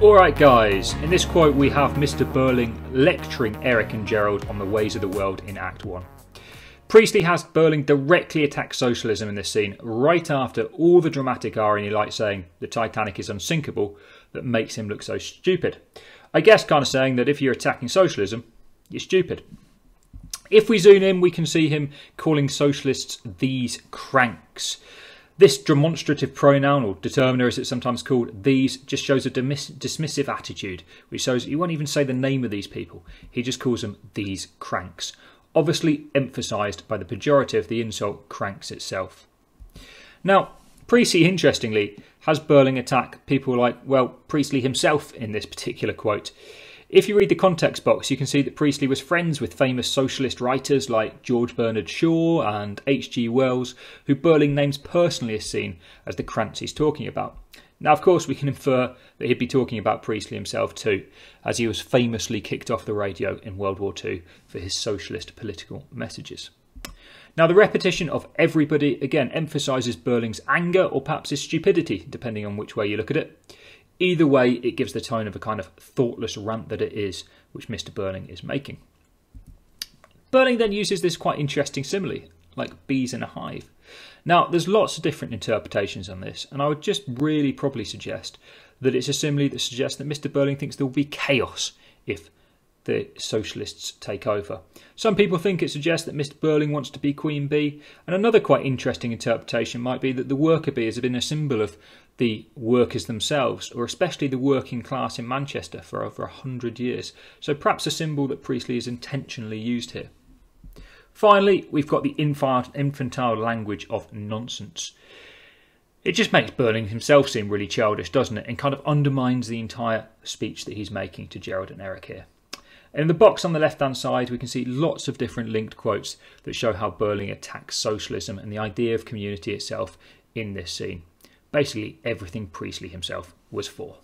Alright guys, in this quote we have Mr. Burling lecturing Eric and Gerald on the ways of the world in Act 1. Priestley has Burling directly attack socialism in this scene, right after all the dramatic irony like saying the Titanic is unsinkable that makes him look so stupid. I guess kind of saying that if you're attacking socialism, you're stupid. If we zoom in, we can see him calling socialists these cranks. This demonstrative pronoun, or determiner as it's sometimes called, these, just shows a dismissive attitude, which shows he won't even say the name of these people. He just calls them these cranks, obviously emphasised by the pejorative of the insult cranks itself. Now, Priestley, interestingly, has Burling attack people like, well, Priestley himself in this particular quote. If you read the context box, you can see that Priestley was friends with famous socialist writers like George Bernard Shaw and H.G. Wells, who Burling names personally as seen as the cranks he's talking about. Now, of course, we can infer that he'd be talking about Priestley himself too, as he was famously kicked off the radio in World War II for his socialist political messages. Now, the repetition of everybody, again, emphasises Burling's anger or perhaps his stupidity, depending on which way you look at it. Either way, it gives the tone of a kind of thoughtless rant that it is, which Mr. Burling is making. Burling then uses this quite interesting simile, like bees in a hive. Now, there's lots of different interpretations on this, and I would just really probably suggest that it's a simile that suggests that Mr. Burling thinks there will be chaos if the socialists take over. Some people think it suggests that Mr. Burling wants to be Queen Bee, and another quite interesting interpretation might be that the worker bee has been a symbol of the workers themselves, or especially the working class in Manchester for over 100 years. So perhaps a symbol that Priestley has intentionally used here. Finally, we've got the infantile language of nonsense. It just makes Burling himself seem really childish, doesn't it? And kind of undermines the entire speech that he's making to Gerald and Eric here. And in the box on the left-hand side, we can see lots of different linked quotes that show how Burling attacks socialism and the idea of community itself in this scene. Basically, everything Priestley himself was for.